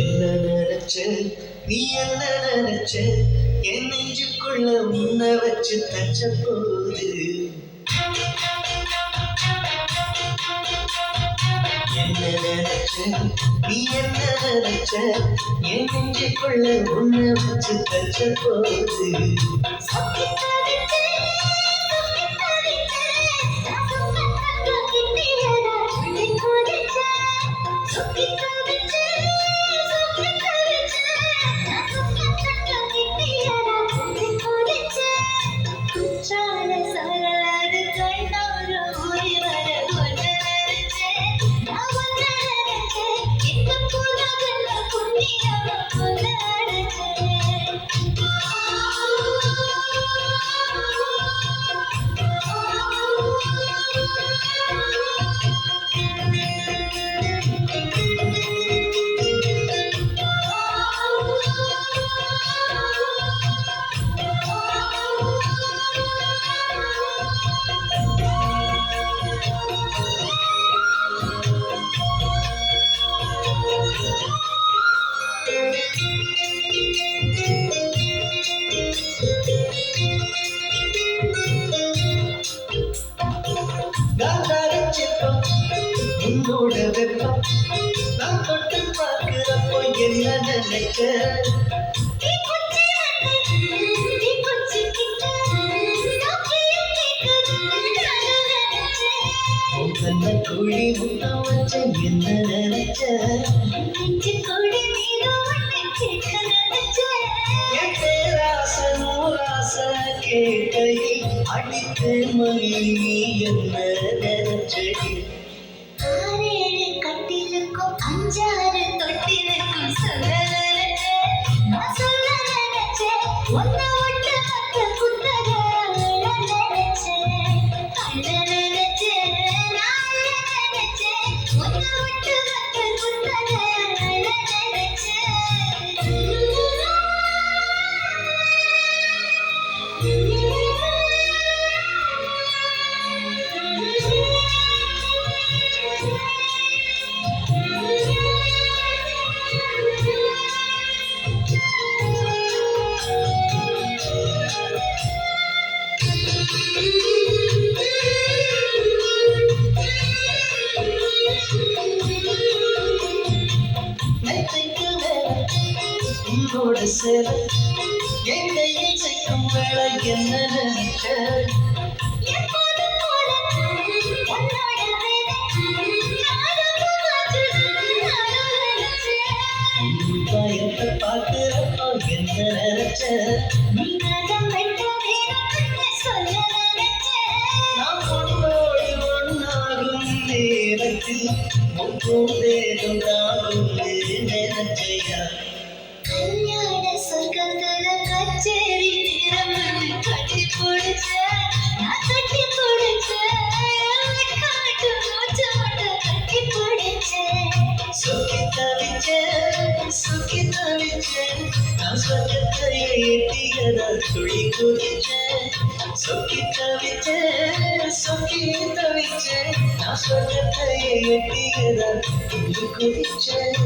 என்ன நினைச்ச நீ என்ன நினைச்ச என் நெஞ்சுக்குள்ள உன்னை வச்சு தச்ச போது என்ன நினைச்ச நீ என்ன நினைச்ச என் நெஞ்சுக்குள்ள உன்னை வச்சு தச்ச போது உன்னோட வெப்பம் நான் தொட்டு பார்க்கிறப்போ என்ன நினைக்க கண்ண குழி முட்டை வச்ச என்ன நினைச்ச என் பேராச நூராச கேட்கையில் அடித்து மணி நீ என்ன நினைச்சடி அஞ்சாறு தொட்டிலுக்கும் சொல்ல நினைச்சேன் நான் சொல்ல நினைச்சேன் ஒன்ன விட்டு மத்த குத்தக நினைச்சேன் அள்ள நினைச்சேன் நான் நினைச்சேன் ஒன்ன விட்டு மத்த குத்தக உன்னோட சேர என் கையில் சேர்க்கும் வேலை என்ன நினைச்ச பயத்தை பார்க்கிறப்போ என்ன நினைச்ச நான் உன்னோடு ஒன்னாகும் நேரத்தில் முற்றும் தேடும் நாகும் நினைச்சையா கல்யாண சொர்க்கத்துல கச்சேரி திறமன்னு கட்டி பிடிச்ச நான் கட்டி பிடிச்ச காட்டு மூச்சு மட்டும் கட்டி பிடிச்சேன் சுக்கி தவிச்சேன் நான் சொர்க்கத்தை எட்டியதா துளி குதிச்சேன் சுக்கி தவிச்சேன் நான் சொர்க்கத்தை எட்டியதா துளி குதிச்சேன்